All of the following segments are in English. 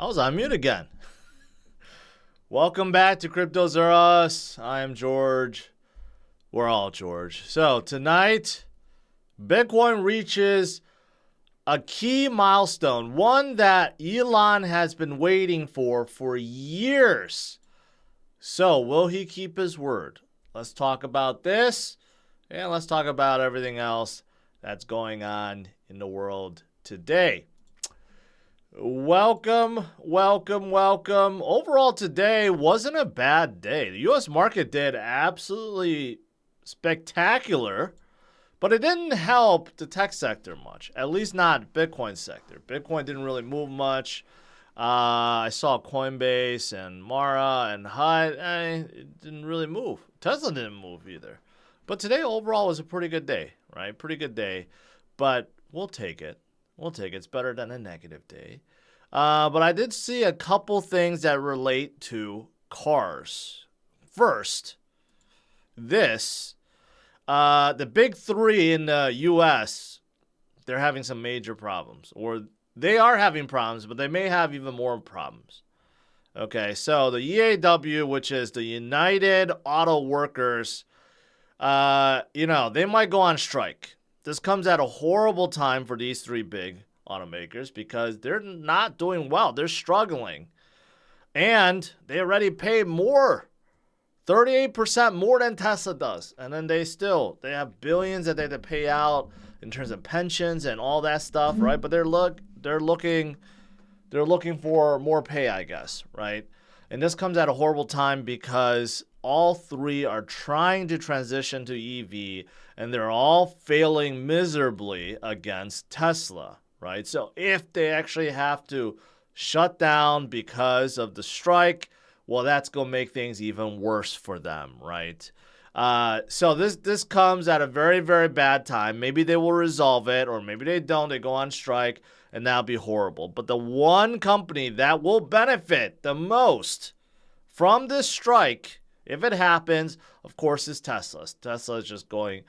I was on mute again. Welcome back to CryptosRus. I am George. We're all George. So tonight, Bitcoin reaches a key milestone, one that Elon has been waiting for years. So will he keep his word? Let's talk about this, and let's talk about everything else that's going on in the world today. Welcome. Overall today wasn't a bad day. The U.S. market did absolutely spectacular, but it didn't help the tech sector much, at least not Bitcoin sector. Bitcoin didn't really move much. I saw Coinbase and Mara and HUD. It didn't really move. Tesla didn't move either. But today overall was a pretty good day, right? Pretty good day, but we'll take it. It's better than a negative day. But I did see a couple things that relate to cars. First, the big three in the U.S., they're having some major problems. Or they are having problems, but they may have even more problems. Okay, so the UAW, which is the United Auto Workers, they might go on strike. This comes at a horrible time for these three big automakers because they're not doing well. They're struggling. And they already pay more, 38% more than Tesla does. And then they have billions that they have to pay out in terms of pensions and all that stuff, right? But they're looking for more pay, I guess, right? And this comes at a horrible time because all three are trying to transition to EV, and they're all failing miserably against Tesla, right? So if they actually have to shut down because of the strike, well, that's going to make things even worse for them, right? So this comes at a very, very bad time. Maybe they will resolve it, or maybe they don't. They go on strike, and that'll be horrible. But the one company that will benefit the most from this strike, if it happens, of course, is Tesla. Tesla is just going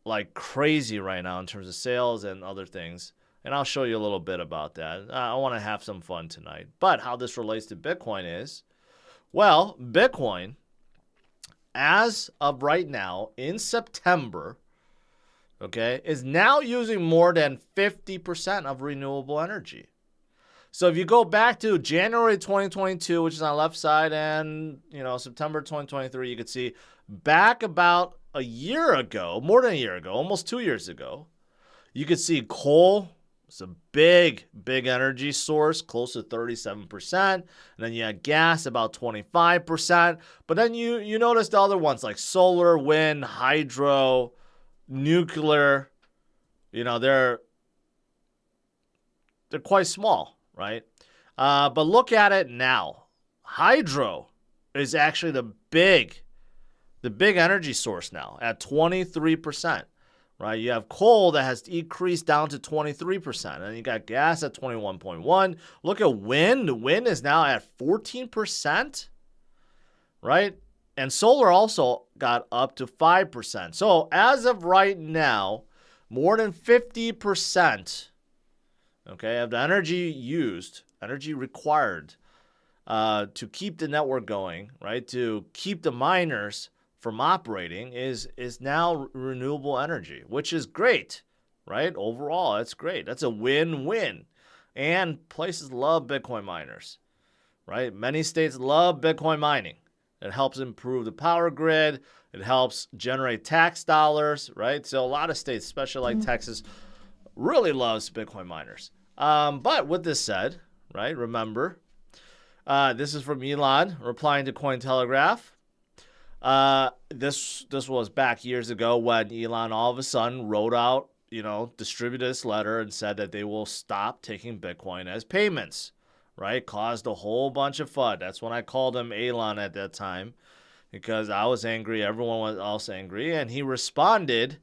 like crazy right now in terms of sales and other things. And I'll show you a little bit about that. I want to have some fun tonight. But how this relates to Bitcoin is, well, Bitcoin, as of right now, in September, okay, is now using more than 50% of renewable energy. So if you go back to January 2022, which is on the left side, and September 2023, you could see back about a year ago, more than a year ago, almost 2 years ago, you could see coal was a big energy source, close to 37%. And then you had gas, about 25%. But then you notice the other ones like solar, wind, hydro, nuclear. They're quite small, right? But look at it now. Hydro is actually the big energy source now at 23%, right? You have coal that has decreased down to 23%, and you got gas at 21.1. Look at wind. Wind is now at 14%, right? And solar also got up to 5%. So as of right now, more than 50%, okay, of the energy required to keep the network going, right, to keep the miners from operating is now renewable energy, which is great, right? Overall, it's great. That's a win-win. And places love Bitcoin miners, right? Many states love Bitcoin mining. It helps improve the power grid. It helps generate tax dollars, right? So a lot of states, especially like Texas, really loves Bitcoin miners. But with this said, right, remember, this is from Elon replying to Cointelegraph. This was back years ago when Elon all of a sudden wrote out, distributed this letter and said that they will stop taking Bitcoin as payments, right? Caused a whole bunch of FUD. That's when I called him Elon at that time because I was angry. Everyone was also angry. And he responded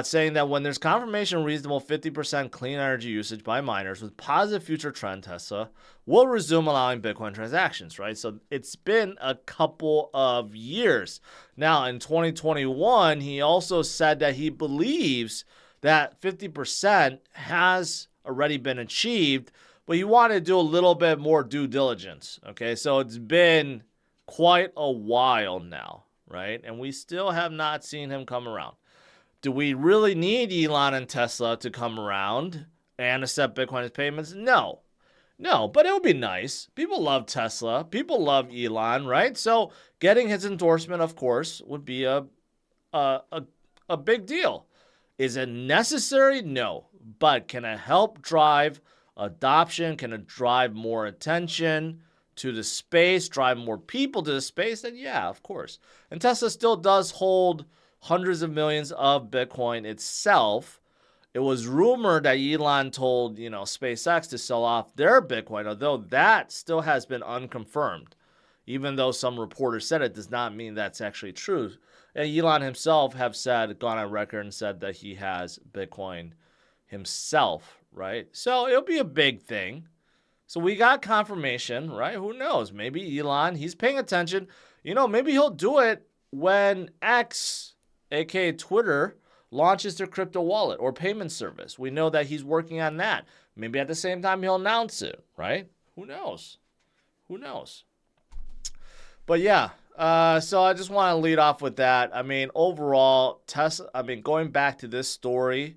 saying that when there's confirmation of reasonable 50% clean energy usage by miners with positive future trend, Tesla will resume allowing Bitcoin transactions, right? So it's been a couple of years. Now, in 2021, he also said that he believes that 50% has already been achieved, but you want to do a little bit more due diligence. Okay, so it's been quite a while now, right? And we still have not seen him come around. Do we really need Elon and Tesla to come around and accept Bitcoin as payments? No. No, but it would be nice. People love Tesla. People love Elon, right? So getting his endorsement, of course, would be a big deal. Is it necessary? No. But can it help drive adoption? Can it drive more attention to the space, drive more people to the space? Then yeah, of course. And Tesla still does hold hundreds of millions of Bitcoin itself. It was rumored that Elon told, SpaceX to sell off their Bitcoin, although that still has been unconfirmed. Even though some reporters said it, does not mean that's actually true. And Elon himself have gone on record and said that he has Bitcoin himself, right? So it'll be a big thing. So we got confirmation, right? Who knows? Maybe Elon, he's paying attention. Maybe he'll do it when X, aka Twitter, launches their crypto wallet or payment service. We know that he's working on that. Maybe at the same time he'll announce it, right? Who knows? Who knows? But yeah, so I just want to lead off with that. I mean, overall, going back to this story,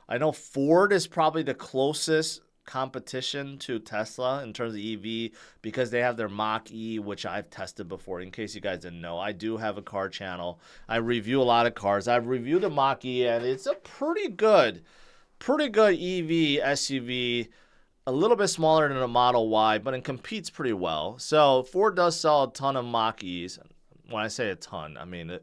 I know Ford is probably the closest competition to Tesla in terms of EV because they have their Mach-E, which I've tested before. In case you guys didn't know, I do have a car channel. I review a lot of cars. I've reviewed a Mach-E, and it's a pretty good EV SUV. A little bit smaller than a Model Y, but it competes pretty well. So Ford does sell a ton of Mach-Es. When I say a ton, I mean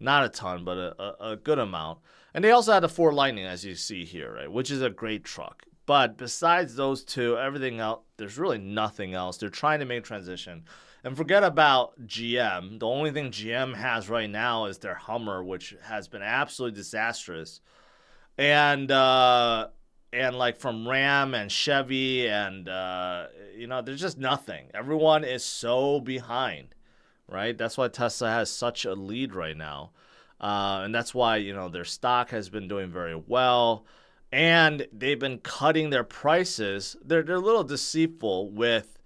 not a ton, but a good amount. And they also had the Ford Lightning, as you see here, right, which is a great truck. But besides those two, everything else, there's really nothing else. They're trying to make transition. And forget about GM. The only thing GM has right now is their Hummer, which has been absolutely disastrous. And like from Ram and Chevy and, there's just nothing. Everyone is so behind, right? That's why Tesla has such a lead right now. And that's why, their stock has been doing very well. And they've been cutting their prices. They're a little deceitful with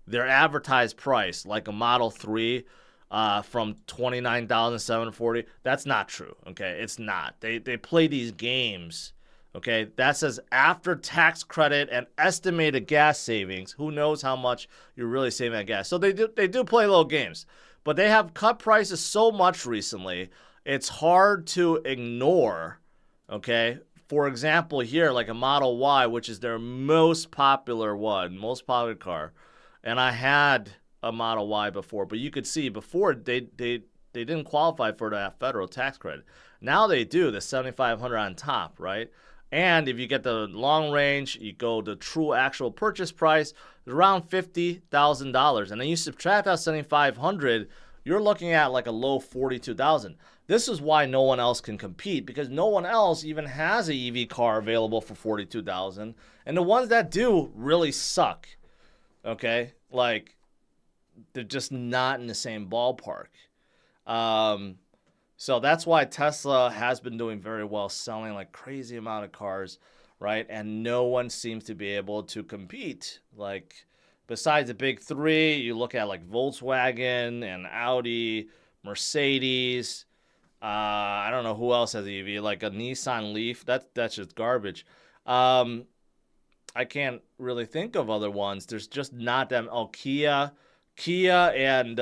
their advertised price, like a Model 3 from $29,740. That's not true, okay? It's not. They play these games, okay? That says after tax credit and estimated gas savings. Who knows how much you're really saving on gas? So they do play little games. But they have cut prices so much recently, it's hard to ignore, okay? For example, here, like a Model Y, which is their most popular car. And I had a Model Y before, but you could see before they didn't qualify for that federal tax credit. Now they do, the $7,500 on top, right? And if you get the long range, you go the true actual purchase price, it's around $50,000. And then you subtract that $7,500, you're looking at like a low $42,000. This is why no one else can compete, because no one else even has an EV car available for $42,000, and the ones that do really suck. Okay, like they're just not in the same ballpark. So that's why Tesla has been doing very well, selling like crazy amount of cars, right? And no one seems to be able to compete. Like besides the big three, you look at like Volkswagen and Audi, Mercedes. I don't know who else has EV, like a Nissan Leaf. That's just garbage. I can't really think of other ones. There's just not them. Oh, Kia and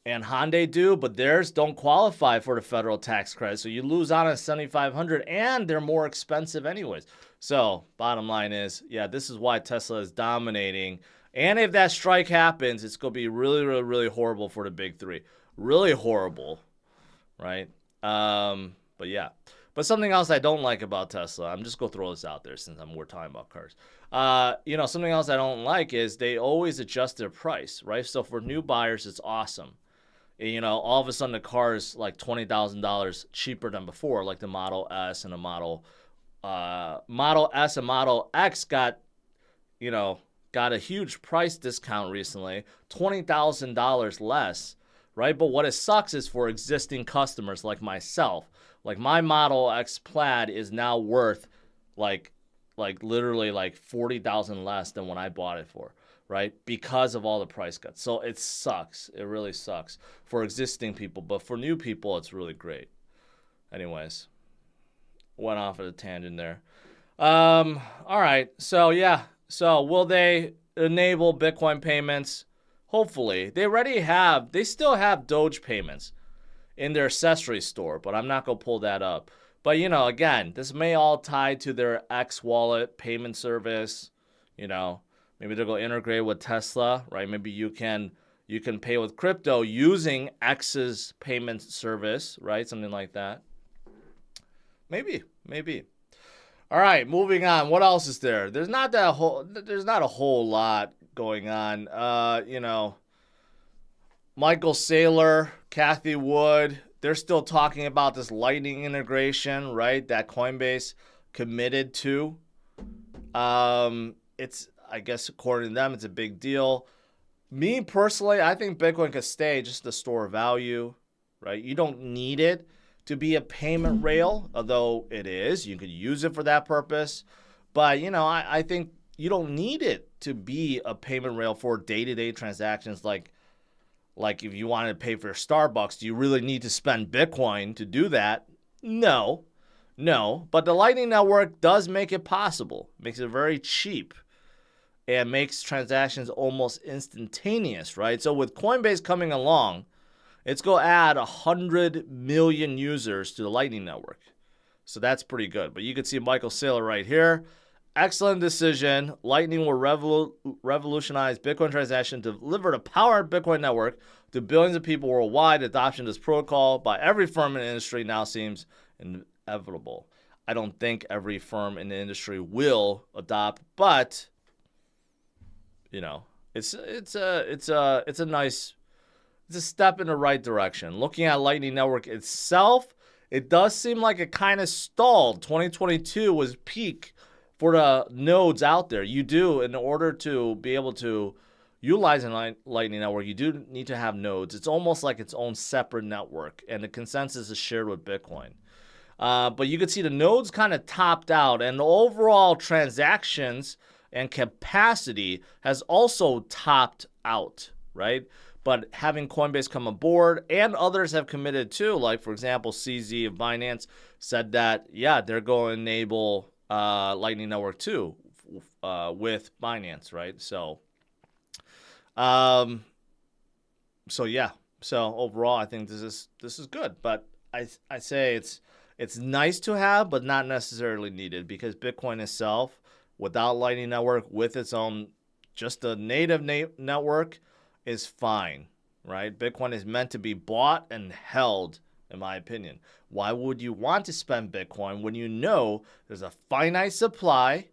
Hyundai do, but theirs don't qualify for the federal tax credit. So you lose out on $7,500, and they're more expensive anyways. So bottom line is, yeah, this is why Tesla is dominating. And if that strike happens, it's going to be really, really, really horrible for the big three. Really horrible, right? But yeah. But something else I don't like about Tesla, I'm just going to throw this out there since we're talking about cars. Something else I don't like is they always adjust their price, right? So for new buyers, it's awesome. All of a sudden the car is like $20,000 cheaper than before, like the Model S and the Model S and Model X got a huge price discount recently, $20,000 less. Right? But what it sucks is for existing customers like myself. Like my Model X Plaid is now worth like like literally like 40,000 less than when I bought it for, right? Because of all the price cuts. So it sucks. It really sucks for existing people, but for new people, it's really great. Anyways, went off at a tangent there. All right. So yeah. So will they enable Bitcoin payments? Hopefully. They still have Doge payments in their accessory store, but I'm not going to pull that up. But, again, this may all tie to their X wallet payment service. Maybe they're going to integrate with Tesla, right? Maybe you can pay with crypto using X's payment service, right? Something like that. Maybe. All right, moving on. What else is there? There's not a whole lot going on. Michael Saylor, Cathie Wood, they're still talking about this Lightning integration, right? That Coinbase committed to. I guess according to them, it's a big deal. Me personally, I think Bitcoin could stay just a store of value, right? You don't need it to be a payment rail, although it is. You could use it for that purpose. But, I think you don't need it to be a payment rail for day-to-day transactions like if you wanted to pay for Starbucks, do you really need to spend Bitcoin to do that? No. But the Lightning Network does make it possible. Makes it very cheap and makes transactions almost instantaneous, right? So with Coinbase coming along, it's going to add 100 million users to the Lightning Network. So that's pretty good. But you can see Michael Saylor right here. Excellent decision. Lightning will revolutionize Bitcoin transaction to deliver the power of Bitcoin network to billions of people worldwide. Adoption of this protocol by every firm in the industry now seems inevitable. I don't think every firm in the industry will adopt, but it's a step in the right direction. Looking at Lightning Network itself, it does seem like it kind of stalled. 2022 was peak for the nodes out there. You do, in order to be able to utilize a Lightning Network, you do need to have nodes. It's almost like its own separate network, and the consensus is shared with Bitcoin. But you can see the nodes kind of topped out, and the overall transactions and capacity has also topped out, right? But having Coinbase come aboard, and others have committed too, like, for example, CZ of Binance said that, they're going to enable Lightning Network too with Binance, right? So overall, I think this is good. But I say it's nice to have, but not necessarily needed, because Bitcoin itself, without Lightning Network, with its own, just a native network, is fine, right? Bitcoin is meant to be bought and held, in my opinion. Why would you want to spend Bitcoin when you know there's a finite supply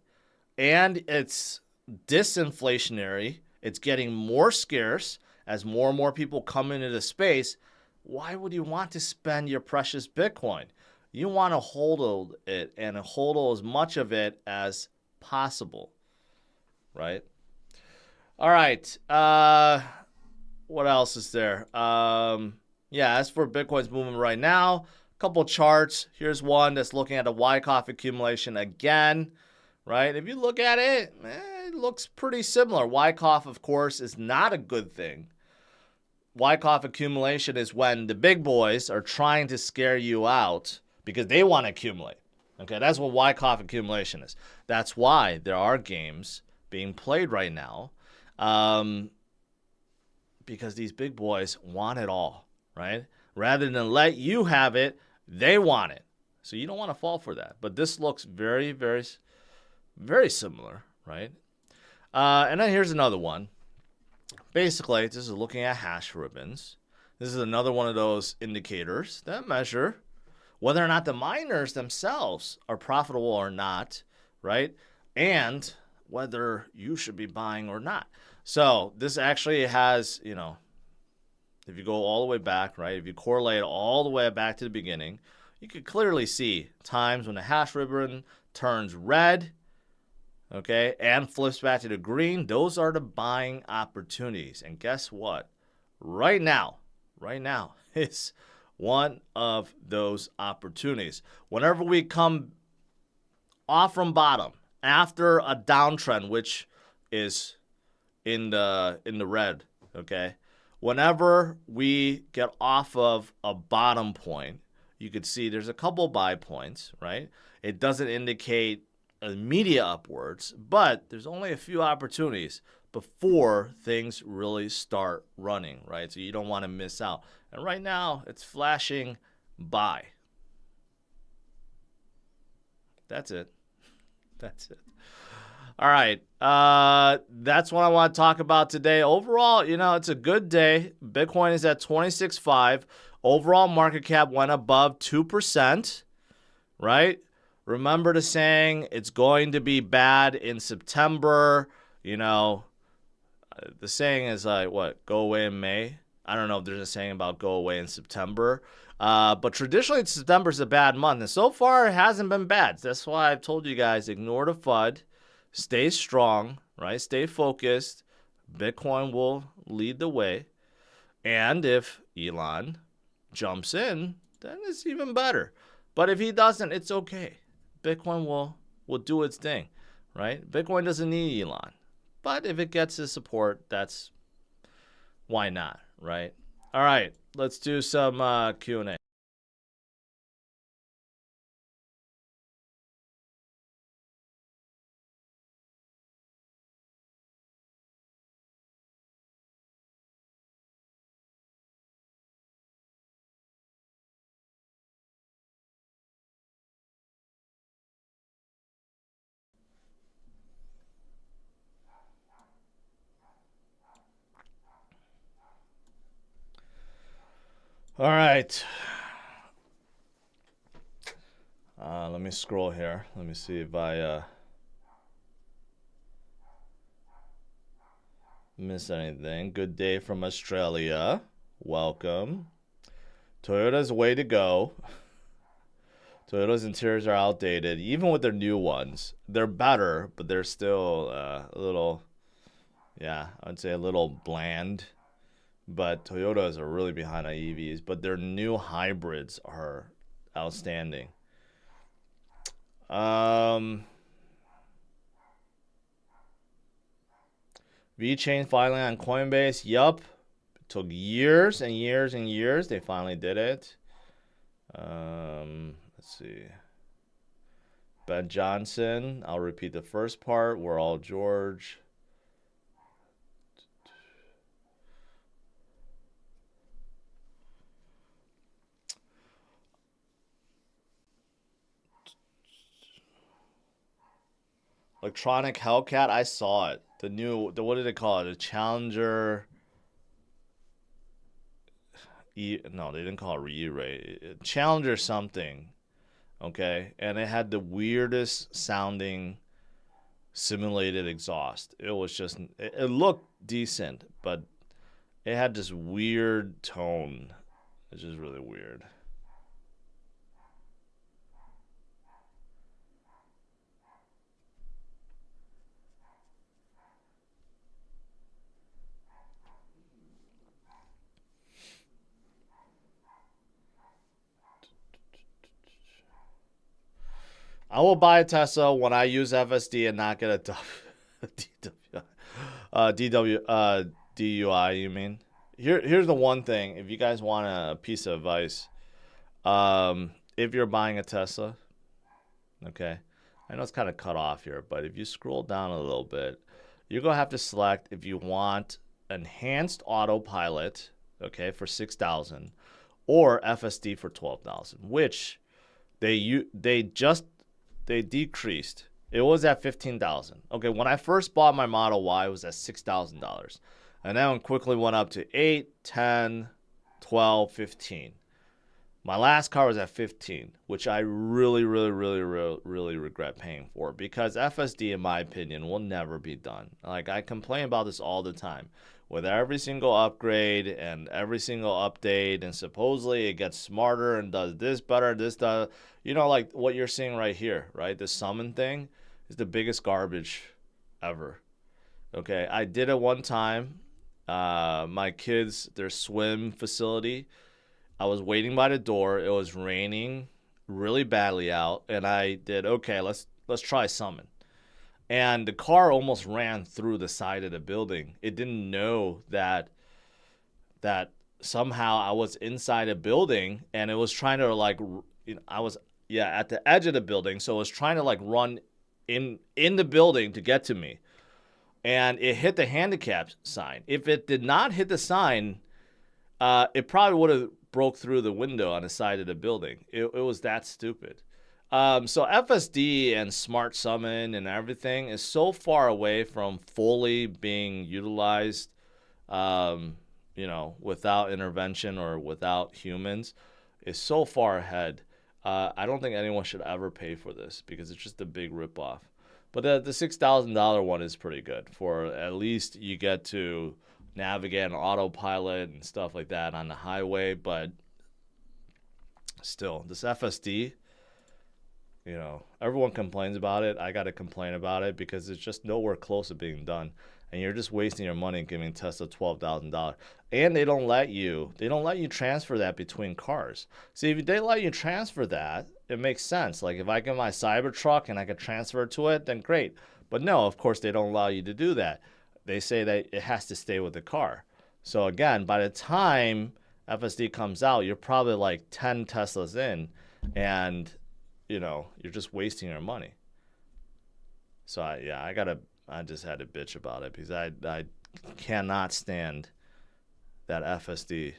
and it's disinflationary? It's getting more scarce as more and more people come into the space. Why would you want to spend your precious Bitcoin? You want to hold it and hold as much of it as possible, right? All right. What else is there? As for Bitcoin's movement right now, a couple charts. Here's one that's looking at the Wyckoff accumulation again, right? If you look at it, it looks pretty similar. Wyckoff, of course, is not a good thing. Wyckoff accumulation is when the big boys are trying to scare you out because they want to accumulate. Okay, that's what Wyckoff accumulation is. That's why there are games being played right now, because these big boys want it all, right? Rather than let you have it, they want it. So you don't want to fall for that. But this looks very, very, very similar, right? And then here's another one. Basically, this is looking at hash ribbons. This is another one of those indicators that measure whether or not the miners themselves are profitable or not, right? And whether you should be buying or not. So this actually has, if you go all the way back, right? If you correlate all the way back to the beginning, you could clearly see times when the hash ribbon turns red, okay, and flips back to the green. Those are the buying opportunities. And guess what? Right now is one of those opportunities. Whenever we come off from bottom after a downtrend, which is in the red, okay? Whenever we get off of a bottom point, you could see there's a couple buy points, right? It doesn't indicate immediate upwards, but there's only a few opportunities before things really start running, right? So you don't want to miss out. And right now, it's flashing buy. That's it. That's it. All right. That's what I want to talk about today. Overall, it's a good day. Bitcoin is at 26.5. Overall market cap went above 2%, right? Remember the saying, it's going to be bad in September. The saying is like, what, go away in May? I don't know if there's a saying about go away in September. But traditionally, September is a bad month. And so far, it hasn't been bad. That's why I've told you guys, ignore the FUD. Stay strong, right? Stay focused. Bitcoin will lead the way. And if Elon jumps in, then it's even better. But if he doesn't, it's okay. Bitcoin will do its thing, right? Bitcoin doesn't need Elon. But if it gets his support, that's why not, right? All right, let's do some Q&A. All right. Let me scroll here. Let me see if I miss anything. Good day from Australia. Welcome. Toyota's way to go. Toyota's interiors are outdated. Even with their new ones, they're better, but they're still a little, I'd say a little bland. But Toyotas are really behind on EVs, but their new hybrids are outstanding. VeChain filing on Coinbase. Yup. It took years and years and years. They finally did it. Let's see. Ben Johnson. I'll repeat the first part. We're all George. Electronic Hellcat, I saw it. What did they call it? The Challenger. No, they didn't call it E-Ray. Challenger something. Okay, and it had the weirdest sounding simulated exhaust. It was just, it looked decent, but it had this weird tone. It's just really weird. I will buy a Tesla when I use FSD and not get a DUI, you mean? Here's the one thing. If you guys want a piece of advice, if you're buying a Tesla, okay, I know it's kind of cut off here, but if you scroll down a little bit, you're going to have to select if you want enhanced autopilot, okay, for $6,000 or FSD for $12,000, which they decreased. It was at $15,000. Okay, when I first bought my Model Y, it was at $6,000. And then it quickly went up to 8, 10, 12, 15. My last car was at 15, which I really regret paying for, because FSD, in my opinion, will never be done. Like, I complain about this all the time. With every single upgrade and every single update, and supposedly it gets smarter and does this better, this does, like what you're seeing right here, right? The summon thing is the biggest garbage ever. Okay, I did it one time. My kids, their swim facility, I was waiting by the door. It was raining really badly out, and I did, okay, let's try summon. and the car almost ran through the side of the building. It didn't know that somehow I was inside a building, and it was trying to like, I was at the edge of the building, so it was trying to like run in the building to get to me, and it hit the handicap sign. If it did not hit the sign, it probably would have broke through the window on the side of the building. It was that stupid. So FSD and Smart Summon and everything is so far away from fully being utilized, without intervention or without humans, is so far ahead. I don't think anyone should ever pay for this because it's just a big ripoff. But the $6,000 one is pretty good. For at least you get to navigate an autopilot and stuff like that on the highway. But still, this FSD, everyone complains about it. I got to complain about it because it's just nowhere close to being done. And you're just wasting your money giving Tesla $12,000. And they don't let you transfer that between cars. See, if they let you transfer that, it makes sense. Like if I get my Cybertruck and I can transfer it to it, then great. But no, of course they don't allow you to do that. They say that it has to stay with the car. So again, by the time FSD comes out, you're probably like 10 Teslas in, and you're just wasting your money. So I just had to bitch about it because I cannot stand that FSD.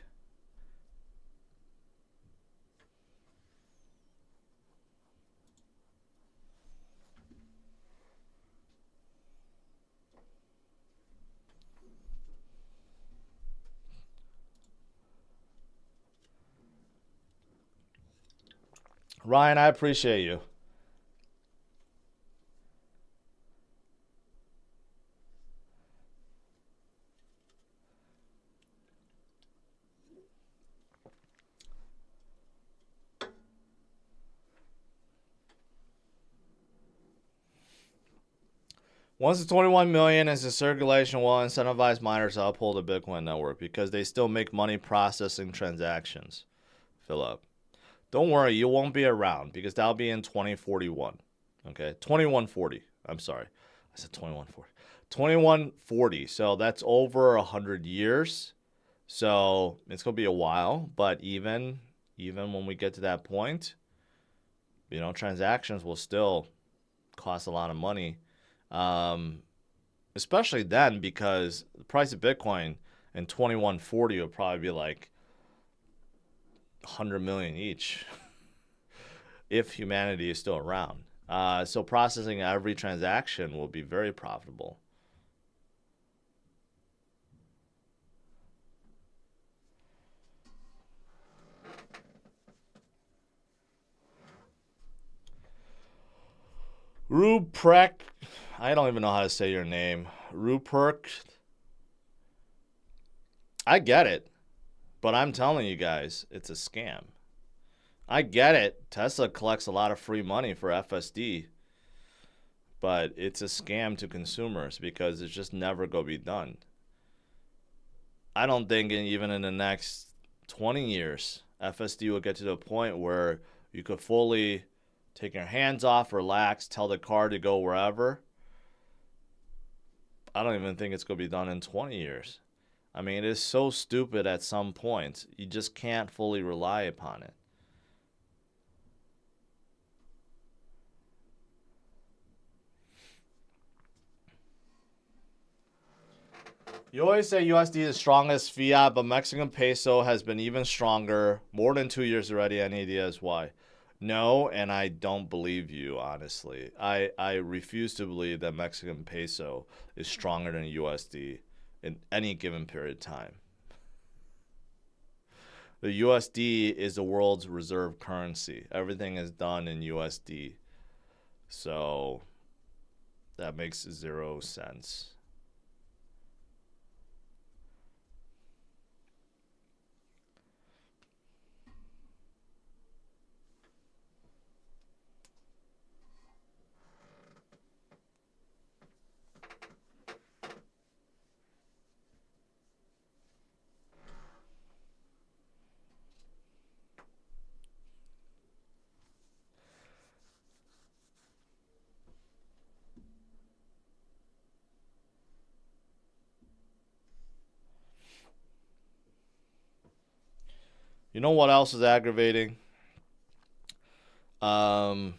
Ryan, I appreciate you. Once the 21 million is in circulation, will incentivize miners to uphold the Bitcoin network because they still make money processing transactions. Philip, don't worry, you won't be around because that'll be in 2041. Okay, 2140. I'm sorry, I said 2140. 2140. So that's over 100 years. So it's gonna be a while, but even when we get to that point, transactions will still cost a lot of money. Especially then, because the price of Bitcoin in 2140 would probably be like 100 million each if humanity is still around. So processing every transaction will be very profitable. Ruprecht, I don't even know how to say your name. Ruprecht. I get it, but I'm telling you guys, it's a scam. I get it. Tesla collects a lot of free money for FSD, but it's a scam to consumers because it's just never going to be done. I don't think even in the next 20 years, FSD will get to the point where you could fully take your hands off, relax, tell the car to go wherever. I don't even think it's going to be done in 20 years. I mean, it is so stupid at some point. You just can't fully rely upon it. You always say USD is the strongest fiat, but Mexican peso has been even stronger. More than 2 years already. Any ideas why? No, and I don't believe you, honestly. I refuse to believe that Mexican peso is stronger than USD in any given period of time. The USD is the world's reserve currency. Everything is done in USD. So that makes 0 sense. You know what else is aggravating? So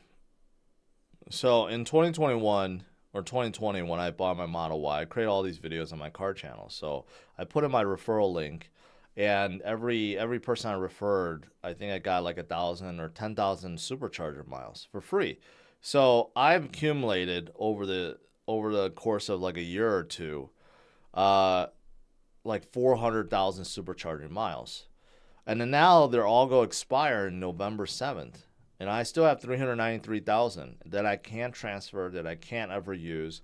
in 2021 or 2020, when I bought my Model Y, I created all these videos on my car channel. So I put in my referral link, and every person I referred, I think I got like 1,000 or 10,000 supercharger miles for free. So I've accumulated over the course of like a year or two, like 400,000 supercharging miles. And then now they're all going to expire in November 7th. And I still have 393,000 that I can't transfer, that I can't ever use.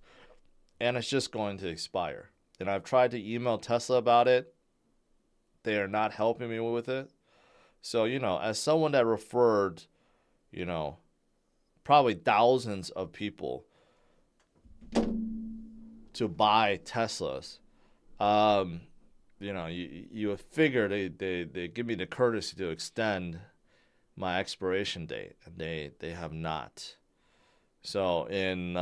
And it's just going to expire. And I've tried to email Tesla about it. They are not helping me with it. So, as someone that referred, probably thousands of people to buy Teslas, you would figure they give me the courtesy to extend my expiration date, and they have not. So in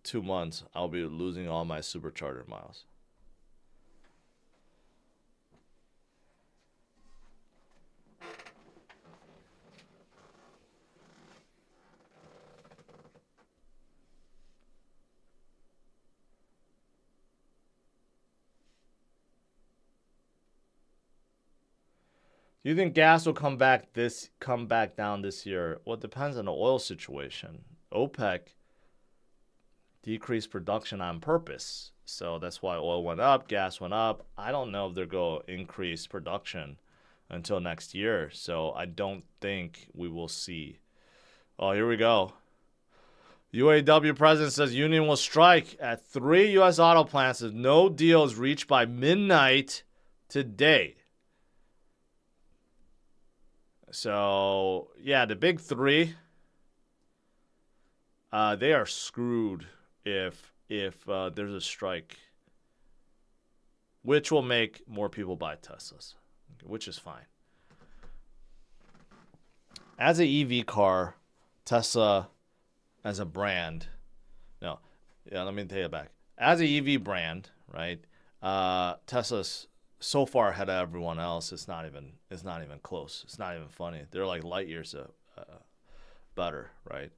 2 months, I'll be losing all my supercharger miles. Do you think gas will come back down this year? Well, it depends on the oil situation. OPEC decreased production on purpose. So that's why oil went up, gas went up. I don't know if they're going to increase production until next year. So I don't think we will see. Oh, here we go. UAW president says union will strike at 3 U.S. auto plants if no deal is reached by midnight today. So, yeah, the big three, they are screwed if there's a strike, which will make more people buy Teslas, which is fine. As an EV car, Tesla as a brand, let me take it back. As an EV brand, right, Tesla's so far ahead of everyone else, it's not even close. It's not even funny. They're like light years better, right?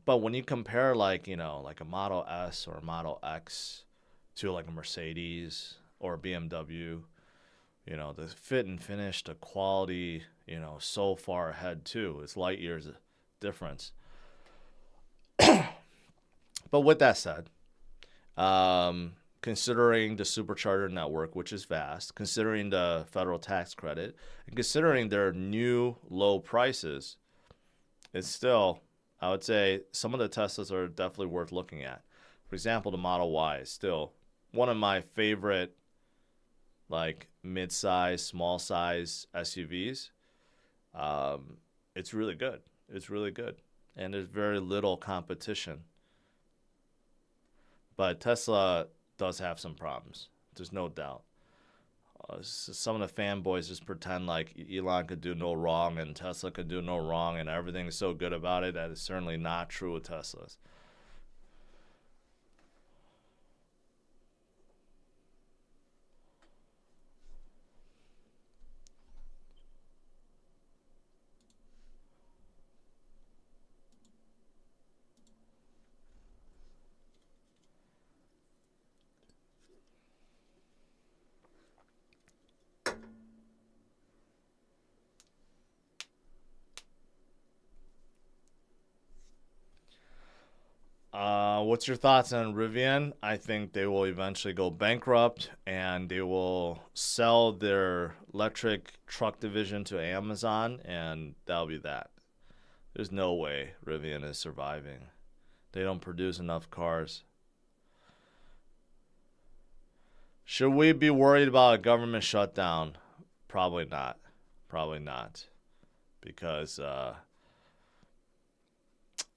But when you compare like a Model S or a Model X to like a Mercedes or a BMW, the fit and finish, the quality, so far ahead too. It's light years difference. But with that said, considering the supercharger network, which is vast, considering the federal tax credit, and considering their new low prices, it's still, I would say, some of the Teslas are definitely worth looking at. For example, the Model Y is still one of my favorite, like, mid-size, small-size SUVs. It's really good. It's really good. And there's very little competition. But Tesla does have some problems. There's no doubt. Some of the fanboys just pretend like Elon could do no wrong and Tesla could do no wrong and everything's so good about it. That is certainly not true with Teslas. What's your thoughts on Rivian? I think they will eventually go bankrupt and they will sell their electric truck division to Amazon, and that'll be that. There's no way Rivian is surviving. They don't produce enough cars. Should we be worried about a government shutdown? Probably not. Probably not. Because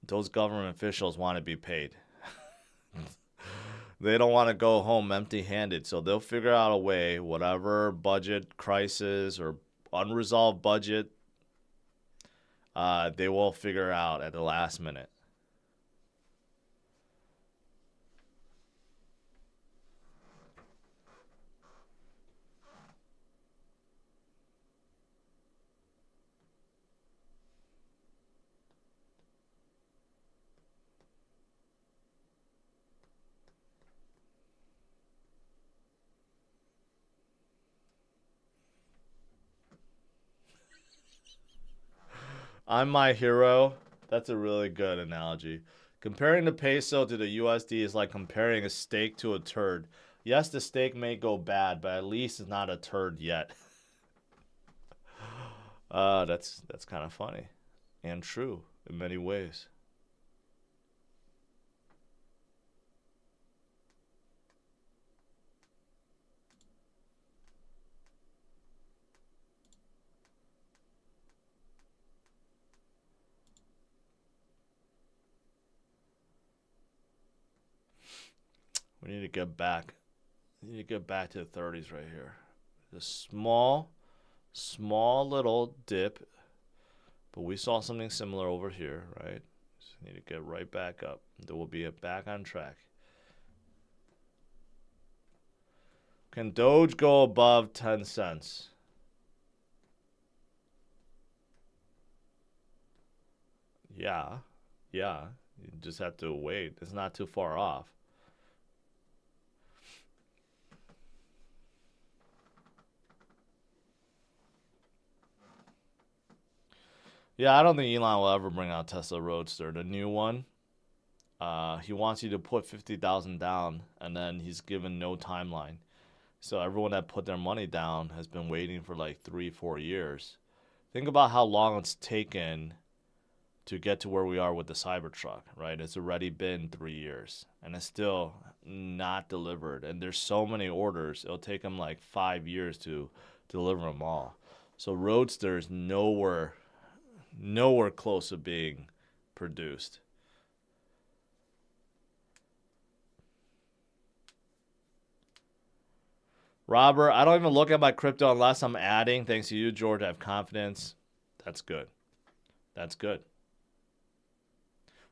those government officials want to be paid. They don't want to go home empty-handed, so they'll figure out a way, whatever budget crisis or unresolved budget, they will figure out at the last minute. I'm my hero. That's a really good analogy. Comparing the peso to the USD is like comparing a steak to a turd. Yes, the steak may go bad, but at least it's not a turd yet. That's kind of funny and true in many ways. We need to get back. We need to get back to the 30s right here. The small little dip, but we saw something similar over here, right? Just need to get right back up. There will be a back on track. Can Doge go above 10 cents? Yeah. You just have to wait. It's not too far off. Yeah, I don't think Elon will ever bring out Tesla Roadster, the new one. He wants you to put 50,000 down, and then he's given no timeline. So everyone that put their money down has been waiting for like 3-4 years. Think about how long it's taken to get to where we are with the Cybertruck, right? It's already been 3 years, and it's still not delivered. And there's so many orders, it'll take them like 5 years to deliver them all. So Roadster is nowhere close to being produced. Robert, I don't even look at my crypto unless I'm adding. Thanks to you, George. I have confidence. That's good. That's good.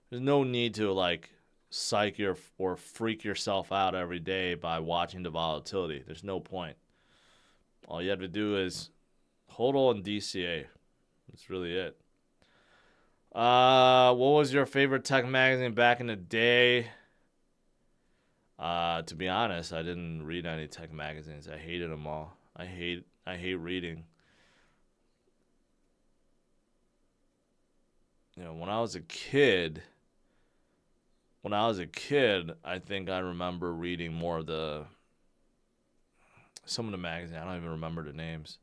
There's no need to like psych or freak yourself out every day by watching the volatility. There's no point. All you have to do is hold on DCA. That's really it. What was your favorite tech magazine back in the day? To be honest, I didn't read any tech magazines. I hated them all. I hate reading. You know, when I was a kid, I think I remember reading more of some of the magazines. I don't even remember the names.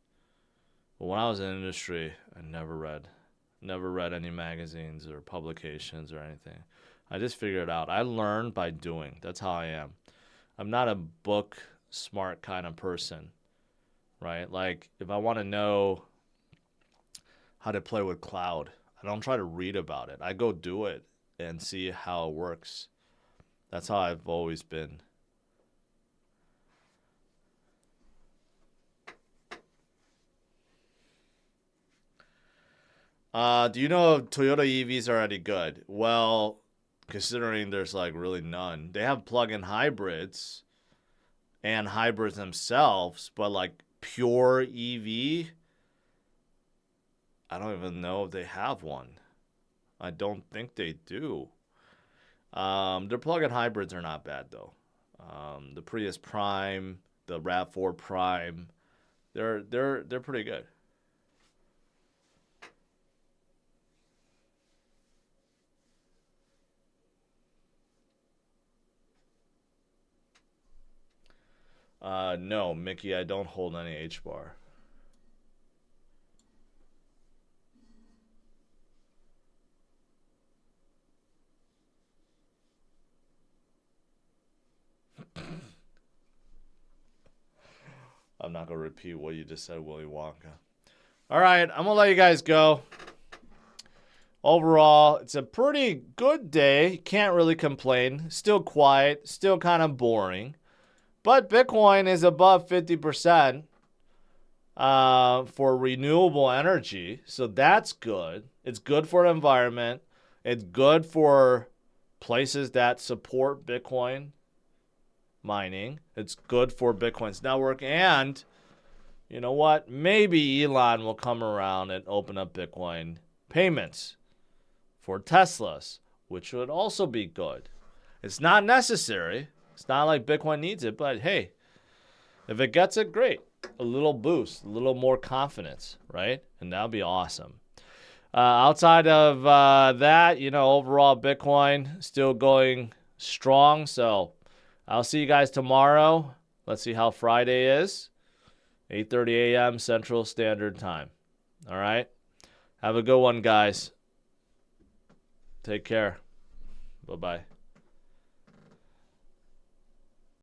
But when I was in the industry, I never read any magazines or publications or anything. I just figured it out. I learn by doing. That's how I am. I'm not a book smart kind of person, right? Like if I want to know how to play with cloud, I don't try to read about it. I go do it and see how it works. That's how I've always been. Do you know if Toyota EVs are any good? Well, considering there's like really none. They have plug-in hybrids and hybrids themselves, but like pure EV, I don't even know if they have one. I don't think they do. Their plug-in hybrids are not bad though. The Prius Prime, the RAV4 Prime, they're pretty good. No, Mickey, I don't hold any H-bar. I'm not going to repeat what you just said, Willy Wonka. All right, I'm going to let you guys go. Overall, it's a pretty good day. Can't really complain. Still quiet. Still kind of boring. But Bitcoin is above 50% for renewable energy. So that's good. It's good for the environment. It's good for places that support Bitcoin mining. It's good for Bitcoin's network. And you know what? Maybe Elon will come around and open up Bitcoin payments for Teslas, which would also be good. It's not necessary. It's not like Bitcoin needs it, but hey, if it gets it, great. A little boost, a little more confidence, right? And that'll be awesome. Outside of that, overall Bitcoin still going strong. So I'll see you guys tomorrow. Let's see how Friday is. 8:30 a.m. Central Standard Time. All right. Have a good one, guys. Take care. Bye-bye.